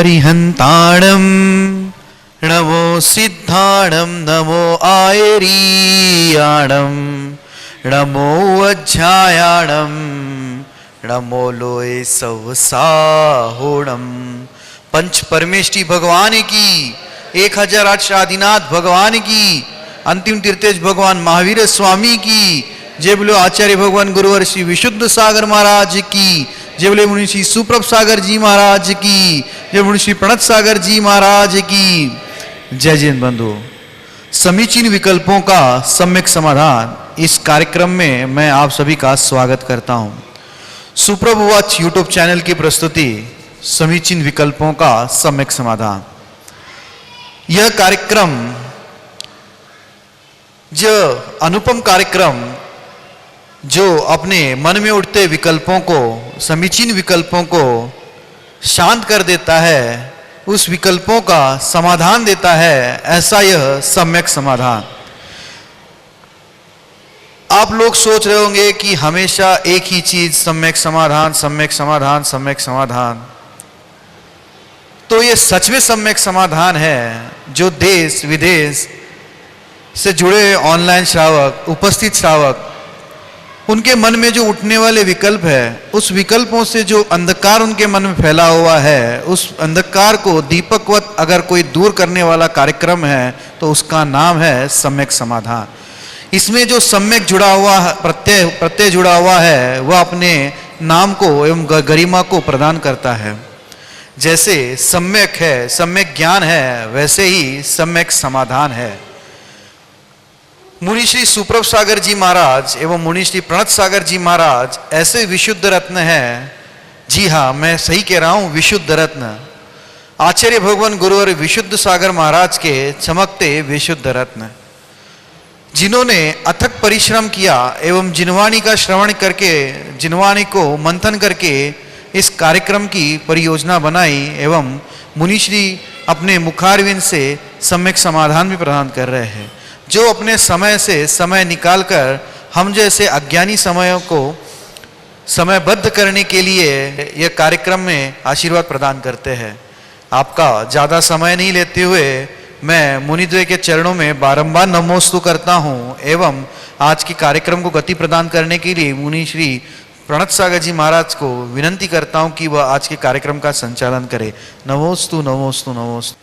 अरिहंताणं नमो सिद्धाणं नमो आयरीयाणं नमो अध्यायाणं नमो लोए सवसाहोणम। पंच परमेष्टि भगवान की, 1008 आदिनाथ भगवान की, अंतिम तीर्थेश भगवान महावीर स्वामी की जय बोलो। आचार्य भगवान गुरुवर श्री विशुद्ध सागर महाराज की जय बोले। मुनि श्री सुप्रभ सागर जी महाराज की जय। मुनि श्री प्रणत सागर जी महाराज की जय। जैन बंधु, समीचीन विकल्पों का सम्यक समाधान, इस कार्यक्रम में मैं आप सभी का स्वागत करता हूं। सुप्रभ वॉच यूट्यूब चैनल की प्रस्तुति समीचीन विकल्पों का सम्यक समाधान। यह कार्यक्रम, जो अनुपम कार्यक्रम जो अपने मन में उठते विकल्पों को, समीचीन विकल्पों को शांत कर देता है, उस विकल्पों का समाधान देता है, ऐसा यह सम्यक समाधान। आप लोग सोच रहे होंगे कि हमेशा एक ही चीज, सम्यक समाधान, सम्यक समाधान, सम्यक समाधान। तो ये सच में सम्यक समाधान है जो देश विदेश से जुड़े ऑनलाइन श्रावक, उपस्थित श्रावक, उनके मन में जो उठने वाले विकल्प है, उस विकल्पों से जो अंधकार उनके मन में फैला हुआ है, उस अंधकार को दीपकवत अगर कोई दूर करने वाला कार्यक्रम है तो उसका नाम है सम्यक समाधान। इसमें जो सम्यक जुड़ा हुआ प्रत्यय जुड़ा हुआ है, वह अपने नाम को एवं गरिमा को प्रदान करता है। जैसे सम्यक है, सम्यक ज्ञान है, वैसे ही सम्यक समाधान है। मुनि श्री सुप्रभ सागर जी महाराज एवं मुनि श्री प्रणत सागर जी महाराज ऐसे विशुद्ध रत्न हैं। जी हाँ, मैं सही कह रहा हूं, विशुद्ध रत्न। आचार्य भगवान गुरुवर विशुद्ध सागर महाराज के चमकते विशुद्ध रत्न, जिन्होंने अथक परिश्रम किया एवं जिनवाणी का श्रवण करके, जिनवाणी को मंथन करके इस कार्यक्रम की परियोजना बनाई एवं मुनिश्री अपने मुखारविंद से सम्यक समाधान भी प्रदान कर रहे हैं, जो अपने समय से समय निकालकर हम जैसे अज्ञानी समयों को समयबद्ध करने के लिए यह कार्यक्रम में आशीर्वाद प्रदान करते हैं। आपका ज़्यादा समय नहीं लेते हुए मैं मुनिद्वय के चरणों में बारंबार नमोस्तु करता हूं एवं आज के कार्यक्रम को गति प्रदान करने के लिए मुनि श्री प्रणत सागर जी महाराज को विनंती करता हूं कि वह आज के कार्यक्रम का संचालन करे। नमोस्तु नमोस्तु नमोस्तु।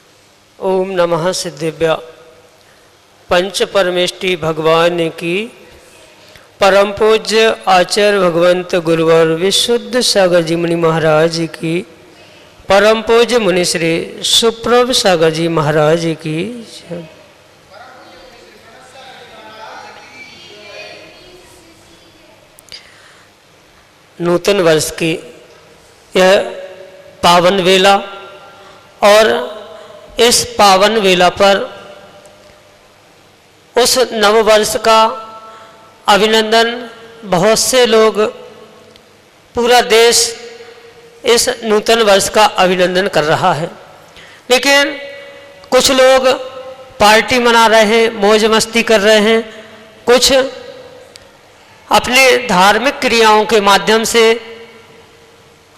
ओम नमः सिद्धेभ्य। पंच परमेष्टि भगवान की, परम पूज्य आचार्य भगवंत गुरुवर विशुद्ध सागर जी मुनि महाराज की, परम पूज्य मुनि श्री सुप्रभ सागर जी महाराज की। नूतन वर्ष की यह पावन वेला, और इस पावन वेला पर उस नव वर्ष का अभिनंदन बहुत से लोग, पूरा देश इस नूतन वर्ष का अभिनंदन कर रहा है। लेकिन कुछ लोग पार्टी मना रहे हैं, मौज मस्ती कर रहे हैं, कुछ अपने धार्मिक क्रियाओं के माध्यम से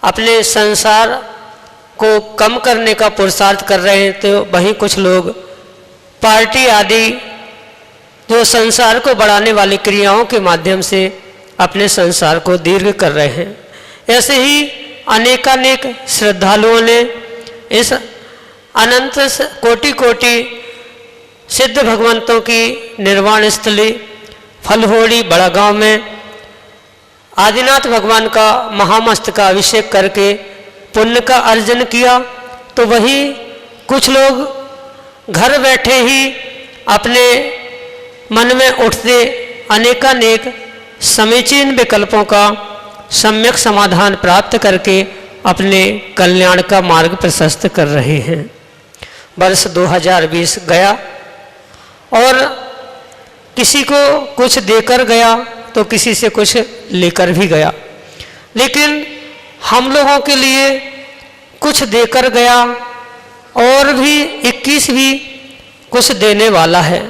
अपने संसार को कम करने का पुरुषार्थ कर रहे हैं, तो वहीं कुछ लोग पार्टी आदि जो संसार को बढ़ाने वाली क्रियाओं के माध्यम से अपने संसार को दीर्घ कर रहे हैं। ऐसे ही अनेकानेक श्रद्धालुओं ने इस अनंत कोटि कोटि सिद्ध भगवंतों की निर्वाण स्थली फलहोड़ी बड़ा गांव में आदिनाथ भगवान का महामस्तक का अभिषेक करके पुण्य का अर्जन किया। तो वही कुछ लोग घर बैठे ही अपने मन में उठते अनेकानेक समीचीन विकल्पों का सम्यक समाधान प्राप्त करके अपने कल्याण का मार्ग प्रशस्त कर रहे हैं। वर्ष 2020 गया और किसी को कुछ देकर गया तो किसी से कुछ लेकर भी गया, लेकिन हम लोगों के लिए कुछ देकर गया और भी 21 भी कुछ देने वाला है।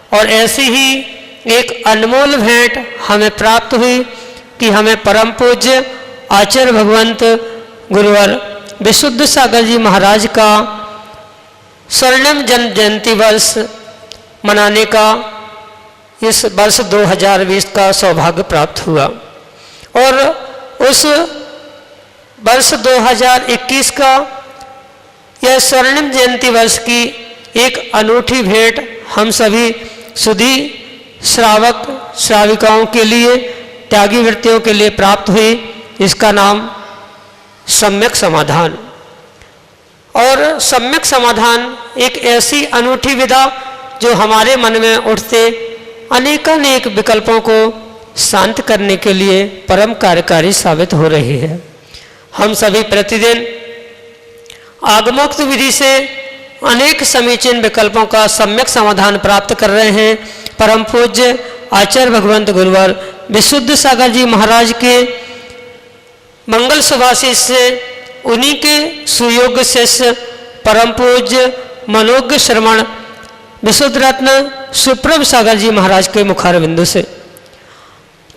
और ऐसी ही एक अनमोल भेंट हमें प्राप्त हुई कि हमें परम पूज्य आचार्य भगवंत गुरुवर विशुद्ध सागर जी महाराज का स्वर्णिम जन्म जयंती वर्ष मनाने का इस वर्ष 2020 का सौभाग्य प्राप्त हुआ और उस वर्ष 2021 का यह स्वर्णिम जयंती वर्ष की एक अनूठी भेंट हम सभी सुधी श्रावक श्राविकाओं के लिए, त्यागी वृत्तियों के लिए प्राप्त हुई। इसका नाम सम्यक समाधान। और सम्यक समाधान एक ऐसी अनूठी विधा जो हमारे मन में उठते अनेकानेक विकल्पों को शांत करने के लिए परम कार्यकारी साबित हो रही है। हम सभी प्रतिदिन आगमोक्त विधि से अनेक समीचीन विकल्पों का सम्यक समाधान प्राप्त कर रहे हैं। परम पूज्य आचार्य भगवंत गुरुवर विशुद्ध सागर जी महाराज के मंगल सुभाषित से उन्हीं के सुयोग्य शिष्य परम पूज्य मनोज्ञ श्रवण विशुद्ध रत्न सुप्रभ सागर जी महाराज के मुखारविंदों से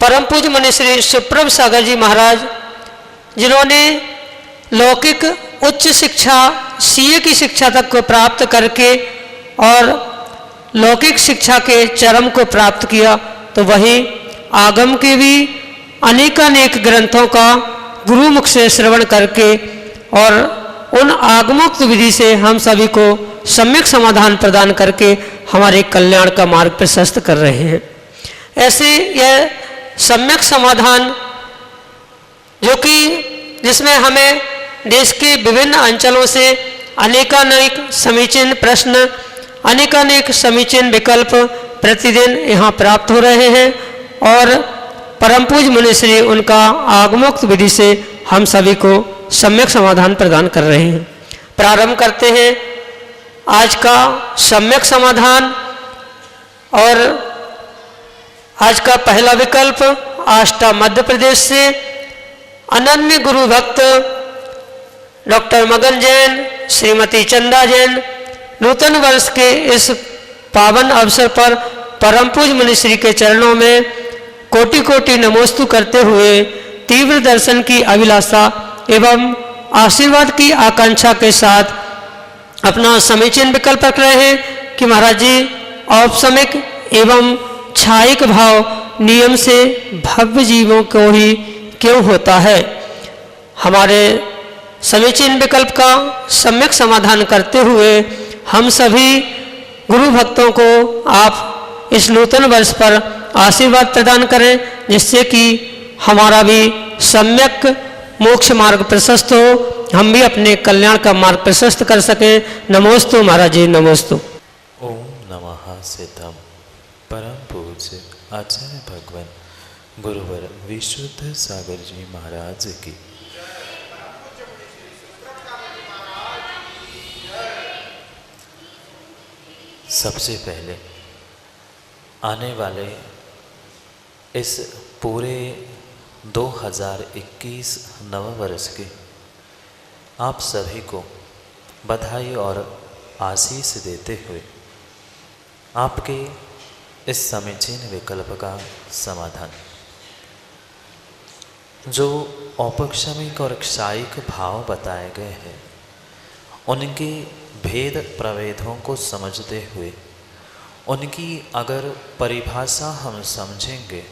परम पूज्य मनीश्री सुप्रभ सागर जी महाराज, जिन्होंने लौकिक उच्च शिक्षा सीए की शिक्षा तक को प्राप्त करके और लौकिक शिक्षा के चरम को प्राप्त किया, तो वही आगम के भी अनेकानेक ग्रंथों का गुरुमुख से श्रवण करके और उन आगमोक्त विधि से हम सभी को सम्यक समाधान प्रदान करके हमारे कल्याण का मार्ग प्रशस्त कर रहे हैं। ऐसे यह सम्यक समाधान जो कि जिसमें हमें देश के विभिन्न अंचलों से अनेकानेक समीचीन प्रश्न, अनेकानेक समीचीन विकल्प प्रतिदिन यहाँ प्राप्त हो रहे हैं और परम पूज्य मुनिश्री उनका आगमोक्त विधि से हम सभी को सम्यक समाधान प्रदान कर रहे हैं। प्रारंभ करते हैं आज का सम्यक समाधान। और आज का पहला विकल्प आष्टा मध्य प्रदेश से अनन्य गुरु भक्त डॉक्टर मगन जैन, श्रीमती चंदा जैन नूतन वर्ष के इस पावन अवसर पर परम पूज्य मुनिश्री के चरणों में कोटि कोटि नमोस्तु करते हुए तीव्र दर्शन की अभिलाषा एवं आशीर्वाद की आकांक्षा के साथ अपना समीचीन विकल्प रख रहे हैं कि महाराज जी औपसमिक एवं छायिक भाव नियम से भव्य जीवों को ही क्यों होता है। हमारे समीचीन विकल्प का सम्यक समाधान करते हुए हम सभी गुरु भक्तों को आप इस नूतन वर्ष पर आशीर्वाद प्रदान करें, जिससे कि हमारा भी सम्यक मोक्ष मार्ग प्रशस्त हो, हम भी अपने कल्याण का मार्ग प्रशस्त कर सकें। नमोस्तु महाराज जी, नमोस्तु। ओम नमः सिद्धम। परम पूज्य आचार्य भगवान गुरुवर विशुद्ध सागर जी महाराज की सबसे पहले आने वाले इस पूरे 2021 नववर्ष के आप सभी को बधाई और आशीष देते हुए आपके इस समीचीन विकल्प का समाधान, जो औपक्षमिक और क्षायिक भाव बताए गए हैं, उनके भेद प्रभेदों को समझते हुए उनकी अगर परिभाषा हम समझेंगे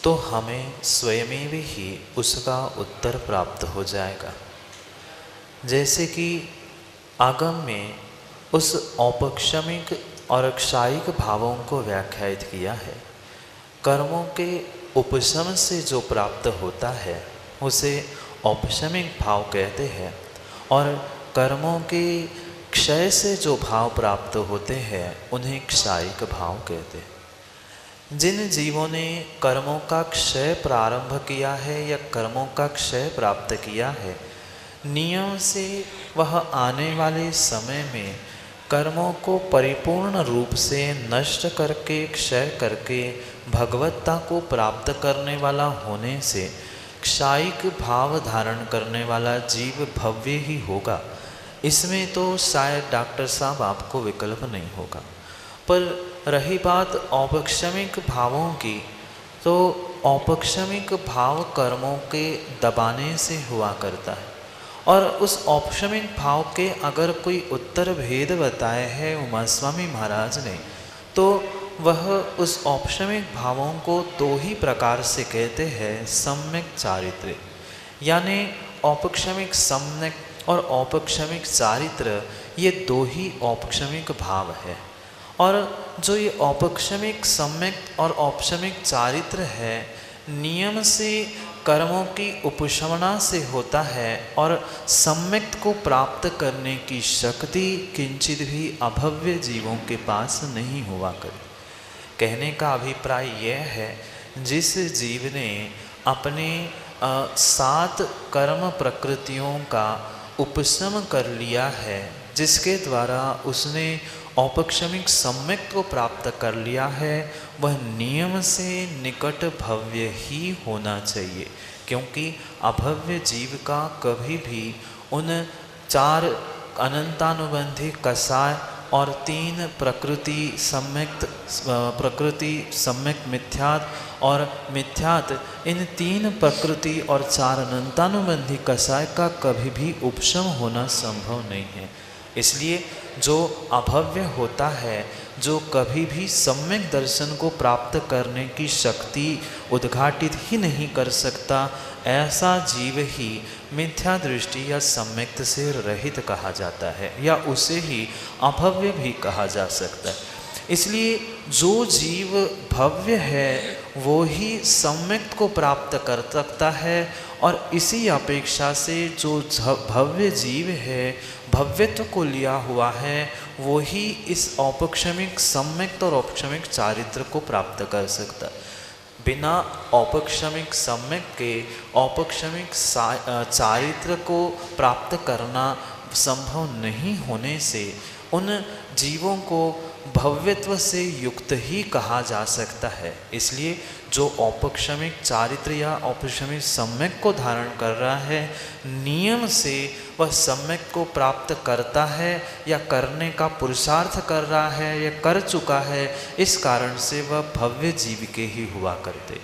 तो हमें स्वयं ही उसका उत्तर प्राप्त हो जाएगा। जैसे कि आगम में उस औपक्षमिक और क्षायिक भावों को व्याख्यायित किया है। कर्मों के उपशम से जो प्राप्त होता है उसे औपशमिक भाव कहते हैं, और कर्मों के क्षय से जो भाव प्राप्त होते हैं उन्हें क्षायिक भाव कहते हैं। जिन जीवों ने कर्मों का क्षय प्रारंभ किया है या कर्मों का क्षय प्राप्त किया है, नियम से वह आने वाले समय में कर्मों को परिपूर्ण रूप से नष्ट करके क्षय करके भगवत्ता को प्राप्त करने वाला होने से क्षायिक भाव धारण करने वाला जीव भव्य ही होगा। इसमें तो शायद डॉक्टर साहब आपको विकल्प नहीं होगा। पर रही बात औपक्षमिक भावों की, तो औपक्षमिक भाव कर्मों के दबाने से हुआ करता है और उस औपशमिक भाव के अगर कोई उत्तर भेद बताए है उमा स्वामी महाराज ने, तो वह उस औपशमिक भावों को दो ही प्रकार से कहते हैं, सम्यक चारित्र। यानी औपक्षमिक सम्यक और औपक्षमिक चारित्र, ये दो ही औपक्षमिक भाव है। और जो ये औपक्षमिक सम्यक और औपक्षमिक चारित्र है, नियम से कर्मों की उपशमना से होता है और सम्यक को प्राप्त करने की शक्ति किंचित भी अभव्य जीवों के पास नहीं हुआ करे। कहने का अभिप्राय यह है, जिस जीव ने अपने 7 कर्म प्रकृतियों का उपशम कर लिया है, जिसके द्वारा उसने औपक्षमिक सम्यक को प्राप्त कर लिया है, वह नियम से निकट भव्य ही होना चाहिए। क्योंकि अभव्य जीव का कभी भी उन 4 अनंतानुबंधी कषाय और 3 प्रकृति सम्यक मिथ्यात और मिथ्यात, इन 3 प्रकृति और 4 अनंतानुबंधी कषाय का कभी भी उपशम होना संभव नहीं है। इसलिए जो अभव्य होता है, जो कभी भी सम्यक दर्शन को प्राप्त करने की शक्ति उद्घाटित ही नहीं कर सकता, ऐसा जीव ही मिथ्या दृष्टि या सम्यक से रहित कहा जाता है, या उसे ही अभव्य भी कहा जा सकता है। इसलिए जो जीव भव्य है वो ही सम्यक को प्राप्त कर सकता है, और इसी अपेक्षा से जो भव्य जीव है, भव्यत्व को लिया हुआ है, वो ही इस औपक्षमिक सम्यक और औपक्षमिक चारित्र को प्राप्त कर सकता है। बिना औपक्षमिक सम्यक के औपक्षमिक चारित्र को प्राप्त करना संभव नहीं होने से उन जीवों को भव्यत्व से युक्त ही कहा जा सकता है। इसलिए जो औपक्षमिक चारित्र या औपक्षमिक सम्यक को धारण कर रहा है, नियम से वह सम्यक को प्राप्त करता है या करने का पुरुषार्थ कर रहा है या कर चुका है, इस कारण से वह भव्य जीव के ही हुआ करते।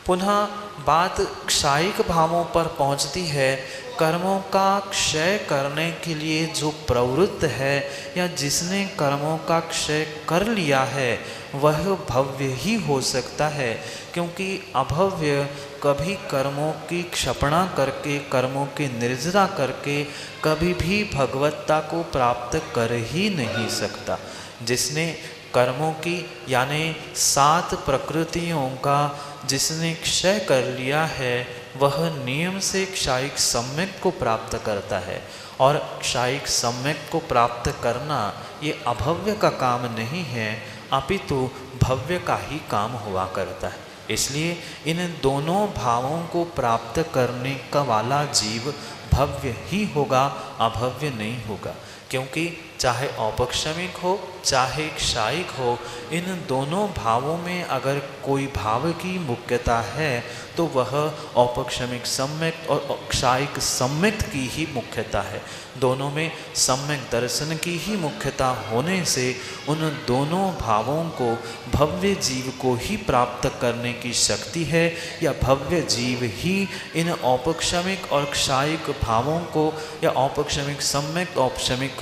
पुनः बात क्षायिक भावों पर पहुंचती है। कर्मों का क्षय करने के लिए जो प्रवृत्त है या जिसने कर्मों का क्षय कर लिया है, वह भव्य ही हो सकता है। क्योंकि अभव्य कभी कर्मों की क्षपणा करके, कर्मों की निर्जरा करके कभी भी भगवत्ता को प्राप्त कर ही नहीं सकता। जिसने कर्मों की यानी 7 प्रकृतियों का जिसने क्षय कर लिया है, वह नियम से क्षायिक सम्यक को प्राप्त करता है। और क्षायिक सम्यक को प्राप्त करना ये अभव्य का काम नहीं है, अपितु भव्य का ही काम हुआ करता है। इसलिए इन दोनों भावों को प्राप्त करने का वाला जीव भव्य ही होगा, अभव्य नहीं होगा। क्योंकि चाहे औपक्षमिक हो चाहे क्षायिक हो, इन दोनों भावों में अगर कोई भाव की मुख्यता है तो वह औपक्षमिक सम्यक और क्षायिक सम्यक की ही मुख्यता है। दोनों में सम्यक दर्शन की ही मुख्यता होने से उन दोनों भावों को भव्य जीव को ही प्राप्त करने की शक्ति है, या भव्य जीव ही इन औपक्षमिक और क्षायिक भावों को या औपक्षमिक सम्यक औपक्षमिक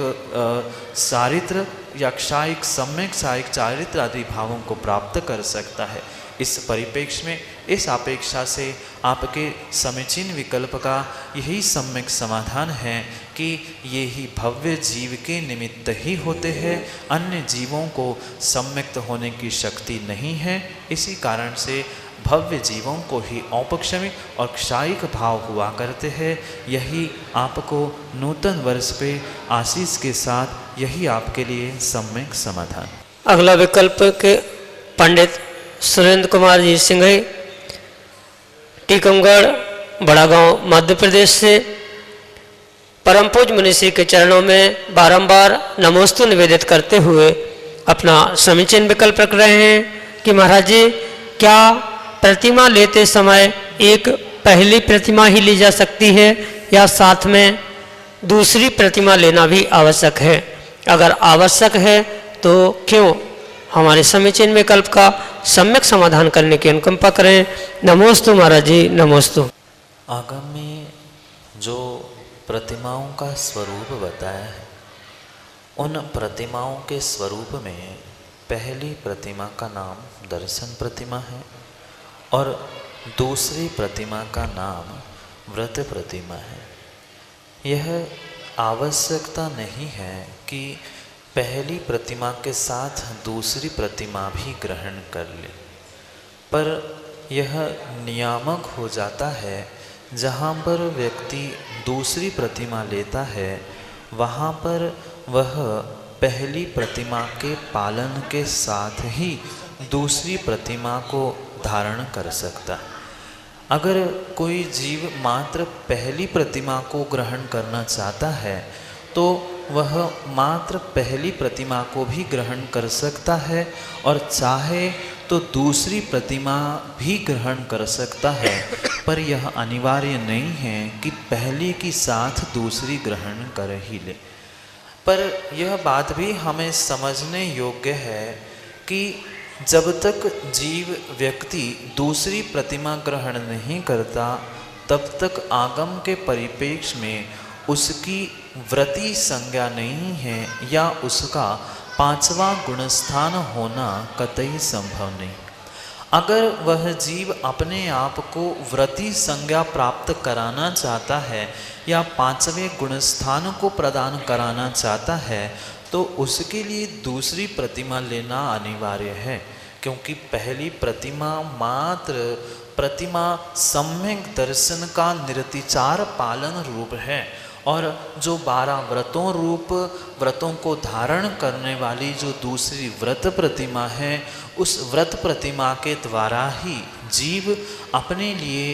चारित्र या क्षायिक सम्यक क्षायिक चारित्र आदि भावों को प्राप्त कर सकता है। इस परिप्रेक्ष्य में, इस अपेक्षा से आपके समीचीन विकल्प का यही सम्यक समाधान है कि ये ही भव्य जीव के निमित्त ही होते हैं, अन्य जीवों को सम्यक्त होने की शक्ति नहीं है। इसी कारण से भव्य जीवों को ही औपक्षमिक और क्षायिक भाव हुआ करते हैं। यही आपको नूतन वर्ष पे आशीष के साथ यही आपके लिए सम्यक समाधान। अगला विकल्प के पंडित सुरेंद्र कुमार जी सिंघई, टीकमगढ़, बड़ा गांव, मध्य प्रदेश से परम पूज्य मुनिषी के चरणों में बारंबार नमोस्तु निवेदित करते हुए अपना समीचीन विकल्प रख रहे हैं कि महाराज जी, क्या प्रतिमा लेते समय एक पहली प्रतिमा ही ली जा सकती है या साथ में दूसरी प्रतिमा लेना भी आवश्यक है? अगर आवश्यक है तो क्यों? हमारे समीचीन विकल्प का सम्यक समाधान करने की अनुकंपा करें। नमोस्तु महाराज जी, नमोस्तु। आगम में जो प्रतिमाओं का स्वरूप बताया है। उन प्रतिमाओं के स्वरूप में पहली प्रतिमा का नाम दर्शन प्रतिमा है और दूसरी प्रतिमा का नाम व्रत प्रतिमा है। यह आवश्यकता नहीं है कि पहली प्रतिमा के साथ दूसरी प्रतिमा भी ग्रहण कर ले, पर यह नियामक हो जाता है। जहाँ पर व्यक्ति दूसरी प्रतिमा लेता है वहाँ पर वह पहली प्रतिमा के पालन के साथ ही दूसरी प्रतिमा को धारण कर सकता है। अगर कोई जीव मात्र पहली प्रतिमा को ग्रहण करना चाहता है तो वह मात्र पहली प्रतिमा को भी ग्रहण कर सकता है और चाहे तो दूसरी प्रतिमा भी ग्रहण कर सकता है, पर यह अनिवार्य नहीं है कि पहली के साथ दूसरी ग्रहण कर ही ले। पर यह बात भी हमें समझने योग्य है कि जब तक जीव व्यक्ति दूसरी प्रतिमा ग्रहण नहीं करता तब तक आगम के परिप्रेक्ष्य में उसकी व्रती संज्ञा नहीं है या उसका पांचवा गुणस्थान होना कतई संभव नहीं। अगर वह जीव अपने आप को व्रती संज्ञा प्राप्त कराना चाहता है या पांचवें गुणस्थान को प्रदान कराना चाहता है तो उसके लिए दूसरी प्रतिमा लेना अनिवार्य है, क्योंकि पहली प्रतिमा मात्र प्रतिमा सम्यक दर्शन का निरतिचार पालन रूप है और जो 12 व्रतों रूप व्रतों को धारण करने वाली जो दूसरी व्रत प्रतिमा है, उस व्रत प्रतिमा के द्वारा ही जीव अपने लिए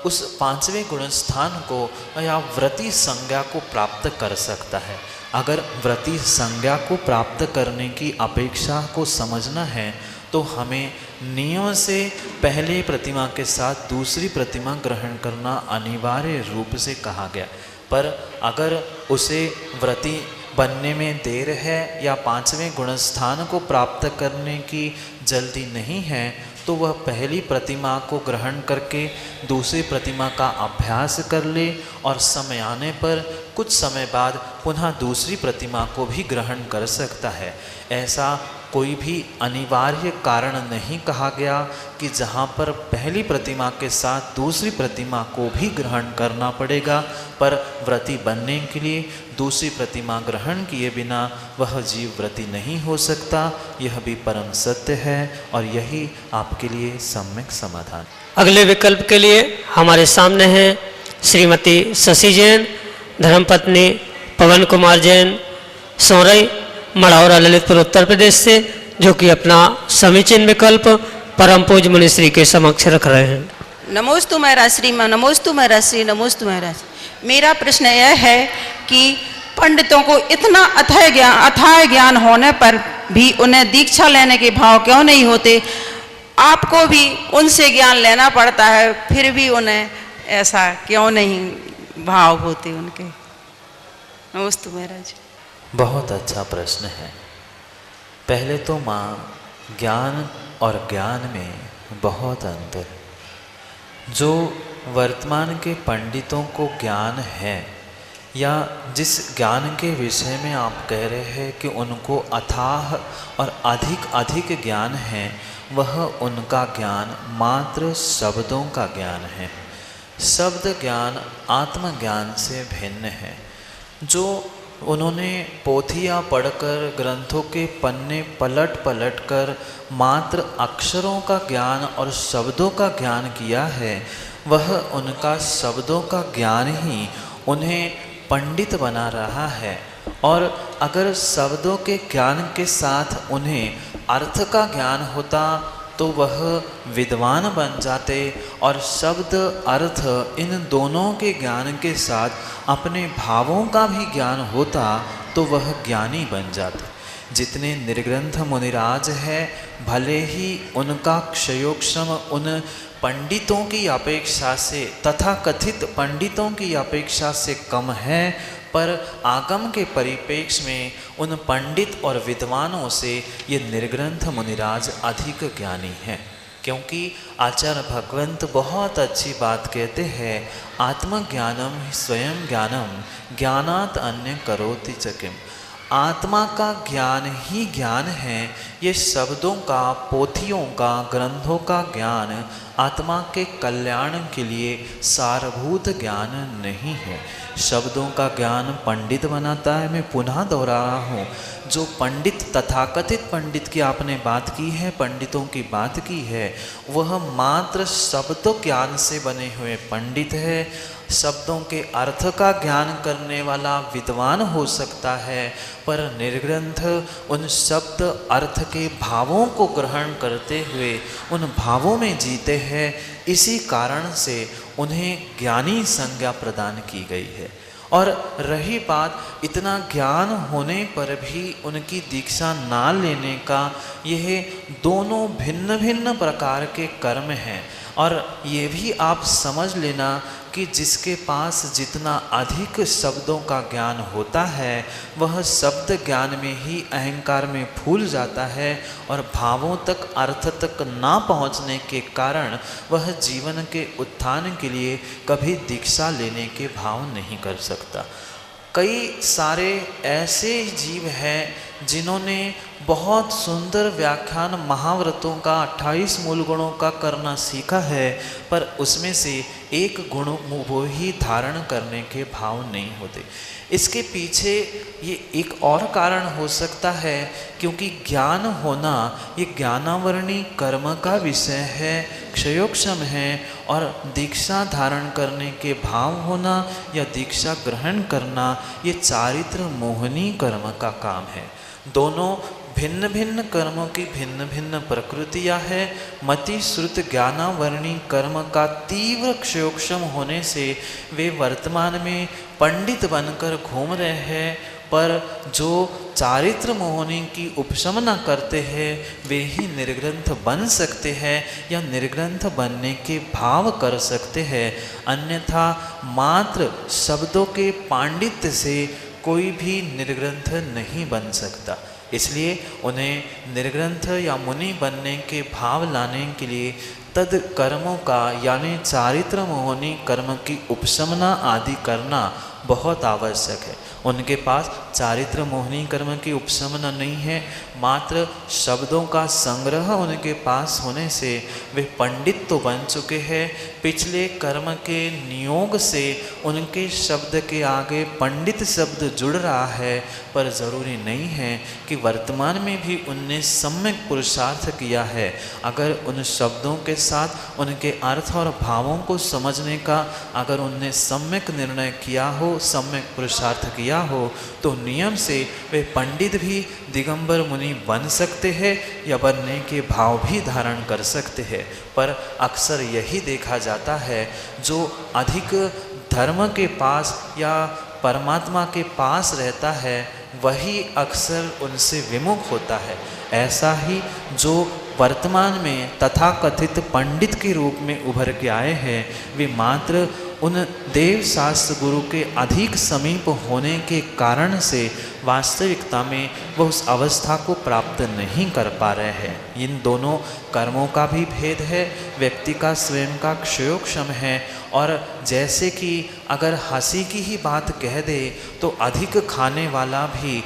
उस पांचवें गुणस्थान को या व्रती संज्ञा को प्राप्त कर सकता है। अगर व्रती संज्ञा को प्राप्त करने की अपेक्षा को समझना है तो हमें नियम से पहले प्रतिमा के साथ दूसरी प्रतिमा ग्रहण करना अनिवार्य रूप से कहा गया। पर अगर उसे व्रती बनने में देर है या पांचवें गुणस्थान को प्राप्त करने की जल्दी नहीं है तो वह पहली प्रतिमा को ग्रहण करके दूसरी प्रतिमा का अभ्यास कर ले और समय आने पर कुछ समय बाद पुनः दूसरी प्रतिमा को भी ग्रहण कर सकता है। ऐसा कोई भी अनिवार्य कारण नहीं कहा गया कि जहाँ पर पहली प्रतिमा के साथ दूसरी प्रतिमा को भी ग्रहण करना पड़ेगा, पर व्रती बनने के लिए दूसरी प्रतिमा ग्रहण किए बिना वह जीव व्रती नहीं हो सकता। यह भी परम सत्य है और यही आपके लिए सम्यक समाधान। अगले विकल्प के लिए हमारे सामने हैं श्रीमती शशि जैन, धर्मपत्नी पवन कुमार जैन, सौरई मढ़ौरा ललितपुर उत्तर प्रदेश से, जो कि अपना समीचीन विकल्प परम पूज्य मुनिश्री के समक्ष रख रहे हैं। नमोस्तु महाराज श्रीमान, नमोस्तु महाराज श्री, नमोस्तु महाराज। मेरा प्रश्न यह है कि पंडितों को इतना अथाह ज्ञान होने पर भी उन्हें दीक्षा लेने के भाव क्यों नहीं होते? आपको भी उनसे ज्ञान लेना पड़ता है, फिर भी उन्हें ऐसा क्यों नहीं भाव होते उनके? नमोस्तु महाराज। बहुत अच्छा प्रश्न है। पहले तो माँ, ज्ञान और ज्ञान में बहुत अंतर है। जो वर्तमान के पंडितों को ज्ञान है या जिस ज्ञान के विषय में आप कह रहे हैं कि उनको अथाह और अधिक ज्ञान है, वह उनका ज्ञान मात्र शब्दों का ज्ञान है। शब्द ज्ञान आत्मज्ञान से भिन्न है। जो उन्होंने पोथियाँ पढ़कर ग्रंथों के पन्ने पलट कर मात्र अक्षरों का ज्ञान और शब्दों का ज्ञान किया है, वह उनका शब्दों का ज्ञान ही उन्हें पंडित बना रहा है। और अगर शब्दों के ज्ञान के साथ उन्हें अर्थ का ज्ञान होता तो वह विद्वान बन जाते और शब्द अर्थ इन दोनों के ज्ञान के साथ अपने भावों का भी ज्ञान होता तो वह ज्ञानी बन जाते। जितने निर्ग्रंथ मुनिराज है, भले ही उनका क्षयोक्षम उन पंडितों की अपेक्षा से तथा कथित पंडितों की अपेक्षा से कम है, पर आगम के परिप्रेक्ष्य में उन पंडित और विद्वानों से ये निर्ग्रंथ मुनिराज अधिक ज्ञानी हैं। क्योंकि आचार्य भगवंत बहुत अच्छी बात कहते हैं, आत्मज्ञानम स्वयं ज्ञानम ज्ञानात अन्य करोति च किम। आत्मा का ज्ञान ही ज्ञान है। ये शब्दों का, पोथियों का, ग्रंथों का ज्ञान आत्मा के कल्याण के लिए सारभूत ज्ञान नहीं है। शब्दों का ज्ञान पंडित बनाता है। मैं पुनः दोहरा रहा हूँ, जो पंडित, तथाकथित पंडित की आपने बात की है, पंडितों की बात की है, वह मात्र शब्द ज्ञान से बने हुए पंडित है। शब्दों के अर्थ का ज्ञान करने वाला विद्वान हो सकता है, पर निर्ग्रंथ उन शब्द अर्थ के भावों को ग्रहण करते हुए उन भावों में जीते हैं। इसी कारण से उन्हें ज्ञानी संज्ञा प्रदान की गई है। और रही बात इतना ज्ञान होने पर भी उनकी दीक्षा ना लेने का, यह दोनों भिन्न भिन्न प्रकार के कर्म हैं। और ये भी आप समझ लेना कि जिसके पास जितना अधिक शब्दों का ज्ञान होता है, वह शब्द ज्ञान में ही अहंकार में फूल जाता है और भावों तक, अर्थ तक ना पहुँचने के कारण वह जीवन के उत्थान के लिए कभी दीक्षा लेने के भाव नहीं कर सकता। कई सारे ऐसे जीव हैं जिन्होंने बहुत सुंदर व्याख्यान महाव्रतों का 28 मूल गुणों का करना सीखा है, पर उसमें से एक गुण वो ही धारण करने के भाव नहीं होते। इसके पीछे ये एक और कारण हो सकता है, क्योंकि ज्ञान होना ये ज्ञानावरणी कर्म का विषय है, क्षयोक्षम है, और दीक्षा धारण करने के भाव होना या दीक्षा ग्रहण करना ये चारित्र मोहनी कर्म का काम है। दोनों भिन्न भिन्न कर्मों की भिन्न भिन्न प्रकृतियाँ है। मति श्रुत ज्ञानावरणी कर्म का तीव्र क्षयोक्षम होने से वे वर्तमान में पंडित बनकर घूम रहे हैं, पर जो चारित्र मोहनी की उपशमना करते हैं वे ही निर्ग्रंथ बन सकते हैं या निर्ग्रंथ बनने के भाव कर सकते हैं। अन्यथा मात्र शब्दों के पांडित्य से कोई भी निर्ग्रंथ नहीं बन सकता। इसलिए उन्हें निर्ग्रंथ या मुनि बनने के भाव लाने के लिए तद कर्मों का, यानी चारित्र मोहनी कर्म की उपशमना आदि करना बहुत आवश्यक है। उनके पास चारित्र मोहनी कर्म की उपशमना नहीं है, मात्र शब्दों का संग्रह उनके पास होने से वे पंडित तो बन चुके हैं। पिछले कर्म के नियोग से उनके शब्द के आगे पंडित शब्द जुड़ रहा है, पर ज़रूरी नहीं है कि वर्तमान में भी उनने सम्यक पुरुषार्थ किया है। अगर उन शब्दों के साथ उनके अर्थ और भावों को समझने का अगर उनने सम्यक निर्णय किया हो, सम्यक पुरुषार्थ किया हो, तो नियम से वे पंडित भी दिगंबर मुनि बन सकते हैं या बनने के भाव भी धारण कर सकते हैं। पर अक्सर यही देखा जाता है, जो अधिक धर्म के पास या परमात्मा के पास रहता है वही अक्सर उनसे विमुख होता है। ऐसा ही जो वर्तमान में तथाकथित पंडित के रूप में उभर के आए हैं, वे मात्र उन देव शास्त्र गुरु के अधिक समीप होने के कारण से वास्तविकता में वह उस अवस्था को प्राप्त नहीं कर पा रहे हैं। इन दोनों कर्मों का भी भेद है, व्यक्ति का स्वयं का क्षयोक्षम है। और जैसे कि अगर हंसी की ही बात कह दे तो अधिक खाने वाला भी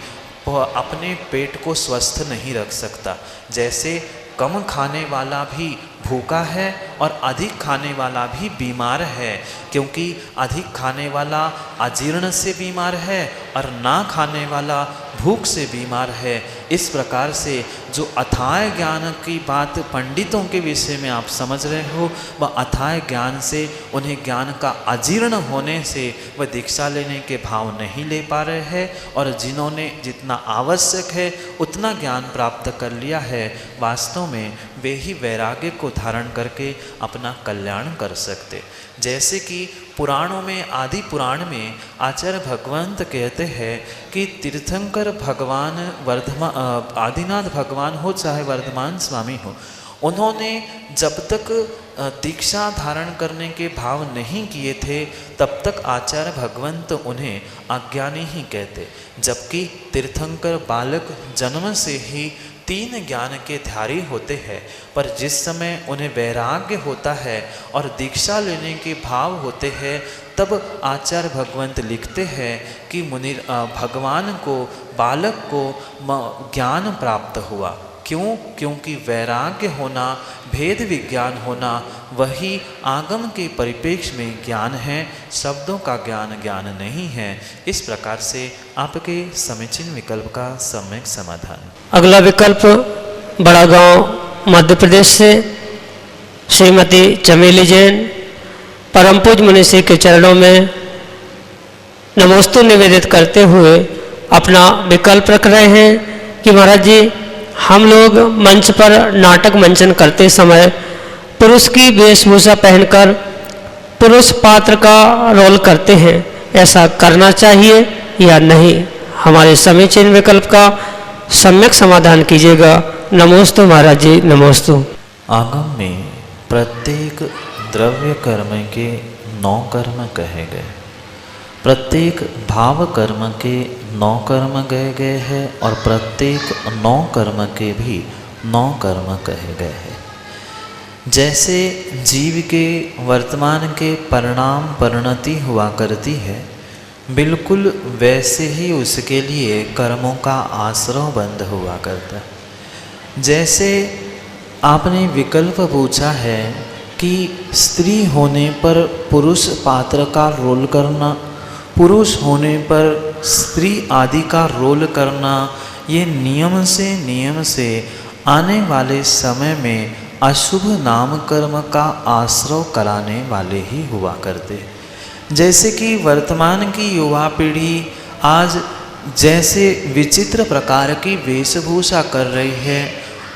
अपने पेट को स्वस्थ नहीं रख सकता। जैसे कम खाने वाला भी भूखा है और अधिक खाने वाला भी बीमार है, क्योंकि अधिक खाने वाला अजीर्ण से बीमार है और ना खाने वाला भूख से बीमार है। इस प्रकार से जो अथाय ज्ञान की बात पंडितों के विषय में आप समझ रहे हो, वह अथाय ज्ञान से उन्हें ज्ञान का अजीर्ण होने से वह दीक्षा लेने के भाव नहीं ले पा रहे हैं, और जिन्होंने जितना आवश्यक है उतना ज्ञान प्राप्त कर लिया है, वास्तव में वे ही वैराग्य को धारण करके अपना कल्याण कर सकते। जैसे कि पुराणों में, आदि पुराण में आचार्य भगवंत कहते हैं कि तीर्थंकर भगवान आदिनाथ भगवान हो चाहे वर्धमान स्वामी हो, उन्होंने जब तक दीक्षा धारण करने के भाव नहीं किए थे तब तक आचार्य भगवंत उन्हें अज्ञानी ही कहते, जबकि तीर्थंकर बालक जन्म से ही 3 ज्ञान के धारी होते हैं, पर जिस समय उन्हें वैराग्य होता है और दीक्षा लेने के भाव होते हैं तब आचार्य भगवंत लिखते हैं कि मुनि भगवान को बालक को ज्ञान प्राप्त हुआ। क्यों? क्योंकि वैराग्य होना, भेद विज्ञान होना वही आगम के परिप्रेक्ष्य में ज्ञान है, शब्दों का ज्ञान नहीं है। इस प्रकार से आपके समीचीन विकल्प का सम्यक समाधान। अगला विकल्प बड़ा गांव मध्य प्रदेश से श्रीमती चमेली जैन परम पूज्य मुनिश्री के चरणों में नमोस्तु निवेदित करते हुए अपना विकल्प रख रहे हैं कि महाराज जी, हम लोग मंच पर नाटक मंचन करते समय पुरुष की वेशभूषा पहनकर पुरुष पात्र का रोल करते हैं, ऐसा करना चाहिए या नहीं? हमारे समीचीन विकल्प का सम्यक समाधान कीजिएगा। नमोस्तु महाराज जी, नमोस्तु। आगम में प्रत्येक द्रव्य कर्म के 9 कर्म कहे गए, प्रत्येक भाव कर्म के 9 कर्म कहे गए हैं और प्रत्येक 9 कर्म के भी 9 कर्म कहे गए हैं। जैसे जीव के वर्तमान के परिणाम परिणति हुआ करती है, बिल्कुल वैसे ही उसके लिए कर्मों का आश्रय बंद हुआ करता है। जैसे आपने विकल्प पूछा है कि स्त्री होने पर पुरुष पात्र का रोल करना, पुरुष होने पर स्त्री आदि का रोल करना, ये नियम से आने वाले समय में अशुभ नाम कर्म का आश्रय कराने वाले ही हुआ करते। जैसे कि वर्तमान की युवा पीढ़ी आज जैसे विचित्र प्रकार की वेशभूषा कर रही है,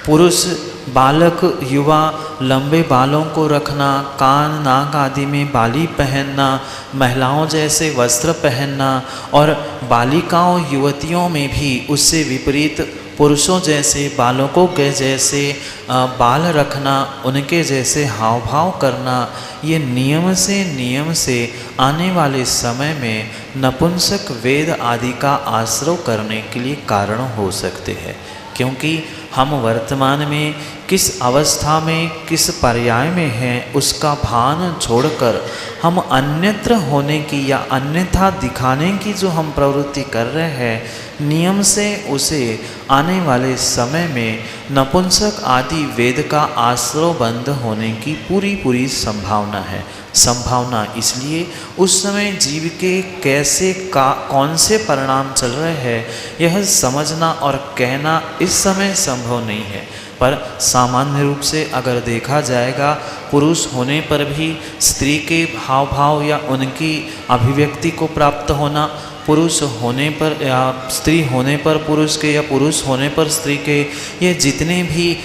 पुरुष बालक युवा लंबे बालों को रखना, कान नाक आदि में बाली पहनना, महिलाओं जैसे वस्त्र पहनना और बालिकाओं युवतियों में भी उससे विपरीत पुरुषों जैसे बालकों के जैसे बाल रखना, उनके जैसे हाव भाव करना, ये नियम से आने वाले समय में नपुंसक वेद आदि का आश्रय करने के लिए कारण हो सकते हैं। क्योंकि हम वर्तमान में किस अवस्था में किस पर्याय में हैं उसका भान छोड़कर हम अन्यत्र होने की या अन्यथा दिखाने की जो हम प्रवृत्ति कर रहे हैं, नियम से उसे आने वाले समय में नपुंसक आदि वेद का आश्रय बंद होने की पूरी संभावना है। संभावना इसलिए उस समय जीव के कैसे कौन से परिणाम चल रहे हैं यह समझना और कहना इस समय संभव नहीं है। पर सामान्य रूप से अगर देखा जाएगा, पुरुष होने पर भी स्त्री के हाव भाव या उनकी अभिव्यक्ति को प्राप्त होना, पुरुष होने पर या स्त्री होने पर पुरुष के या पुरुष होने पर स्त्री के, ये जितने भी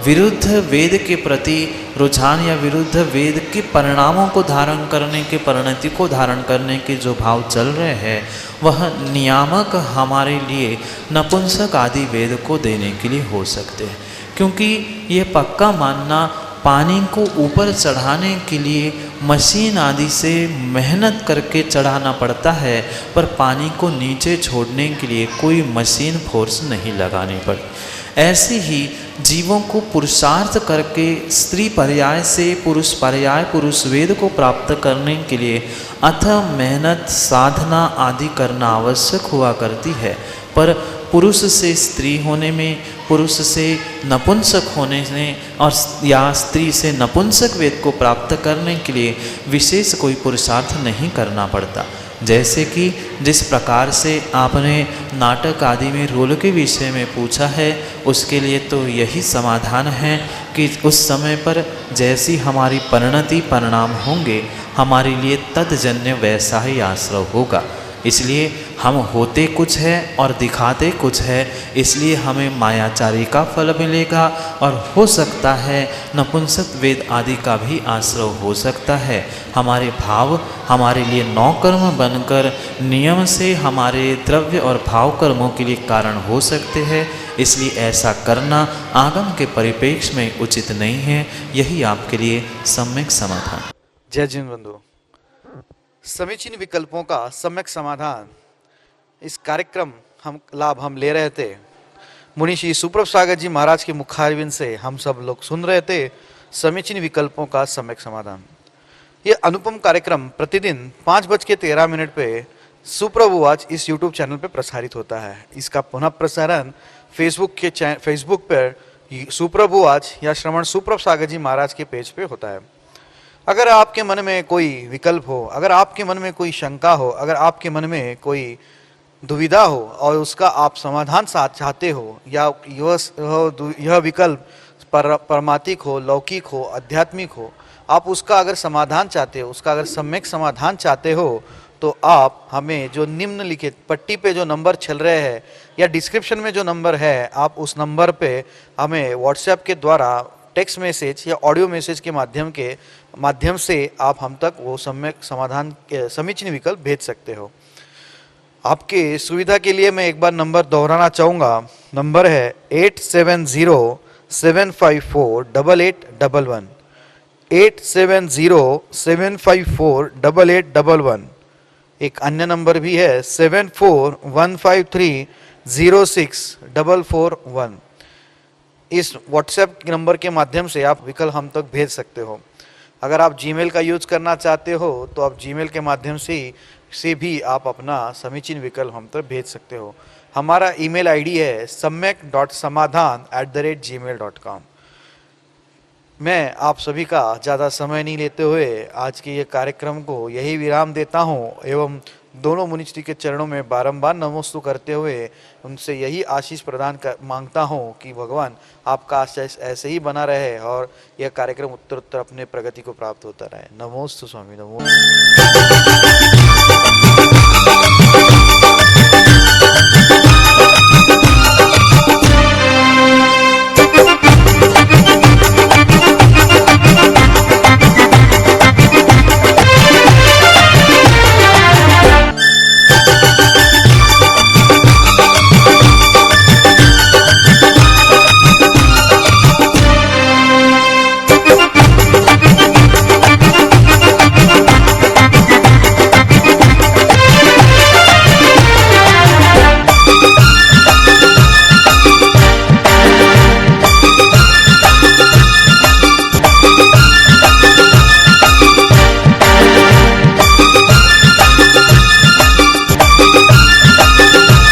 विरुद्ध वेद के प्रति रुझान या विरुद्ध वेद के परिणामों को धारण करने के परिणति को धारण करने के जो भाव चल रहे हैं, वह नियामक हमारे लिए नपुंसक आदि वेद को देने के लिए हो सकते हैं। क्योंकि ये पक्का मानना, पानी को ऊपर चढ़ाने के लिए मशीन आदि से मेहनत करके चढ़ाना पड़ता है, पर पानी को नीचे छोड़ने के लिए कोई मशीन फोर्स नहीं लगानी पड़ती। ऐसे ही जीवों को पुरुषार्थ करके स्त्री पर्याय से पुरुष पर्याय पुरुष वेद को प्राप्त करने के लिए अथक मेहनत साधना आदि करना आवश्यक हुआ करती है। पर पुरुष से स्त्री होने में, पुरुष से नपुंसक होने में और या स्त्री से नपुंसक वेद को प्राप्त करने के लिए विशेष कोई पुरुषार्थ नहीं करना पड़ता। जैसे कि जिस प्रकार से आपने नाटक आदि में रोल के विषय में पूछा है, उसके लिए तो यही समाधान है कि उस समय पर जैसी हमारी परिणति परिणाम होंगे, हमारे लिए तदजन्य वैसा ही आश्रय होगा। इसलिए हम होते कुछ है और दिखाते कुछ है, इसलिए हमें मायाचारी का फल मिलेगा और हो सकता है नपुंसक वेद आदि का भी आश्रय हो सकता है। हमारे भाव हमारे लिए नौकर्म बनकर नियम से हमारे द्रव्य और भाव कर्मों के लिए कारण हो सकते हैं, इसलिए ऐसा करना आगम के परिप्रेक्ष्य में उचित नहीं है। यही आपके लिए सम्यक समाधान। जय जिन बंधु, समीचीन विकल्पों का सम्यक समाधान इस कार्यक्रम हम ले रहे थे। मुनि श्री सुप्रभ सागर जी महाराज के मुखारविंद से हम सब लोग सुन रहे थे समीचीन विकल्पों का सम्यक समाधान। ये अनुपम कार्यक्रम प्रतिदिन 5:13 पे सुप्रभुवाच इस YouTube चैनल पे प्रसारित होता है। इसका पुनः प्रसारण फेसबुक पर सुप्रभुवाच या श्रवण सुप्रभ सागर जी महाराज के पेज पे होता है। अगर आपके मन में कोई विकल्प हो, अगर आपके मन में कोई शंका हो, अगर आपके मन में कोई दुविधा हो और उसका आप समाधान चाहते हो, या यह विकल्प परमार्थिक हो, लौकिक हो, आध्यात्मिक हो, आप उसका अगर समाधान चाहते हो, उसका अगर सम्यक समाधान चाहते हो, तो आप हमें जो निम्नलिखित पट्टी पे जो नंबर चल रहे हैं या डिस्क्रिप्शन में जो नंबर है, आप उस नंबर पे हमें व्हाट्सएप के द्वारा टेक्स्ट मैसेज या ऑडियो मैसेज के माध्यम से आप हम तक वो सम्यक समाधान के समीचीन विकल्प भेज सकते हो। आपके सुविधा के लिए मैं एक बार नंबर दोहराना चाहूँगा। नंबर है 8707548811, 8707548811। एक अन्य नंबर भी है 7415306441। इस व्हाट्सएप नंबर के माध्यम से आप विकल्प हम तक भेज सकते हो। अगर आप जीमेल का यूज करना चाहते हो तो आप जीमेल के माध्यम से भी आप अपना समीचीन विकल्प हम तक भेज सकते हो। हमारा ईमेल आईडी है samyak.samadhan@gmail.com। मैं आप सभी का ज़्यादा समय नहीं लेते हुए आज के ये कार्यक्रम को यही विराम देता हूँ एवं दोनों मुनिश्री के चरणों में बारंबार नमोस्तु करते हुए उनसे यही आशीष मांगता हूँ कि भगवान आपका आशीष ऐसे ही बना रहे और यह कार्यक्रम उत्तर उत्तर अपने प्रगति को प्राप्त होता रहे। नमोस्तु स्वामी, नमो।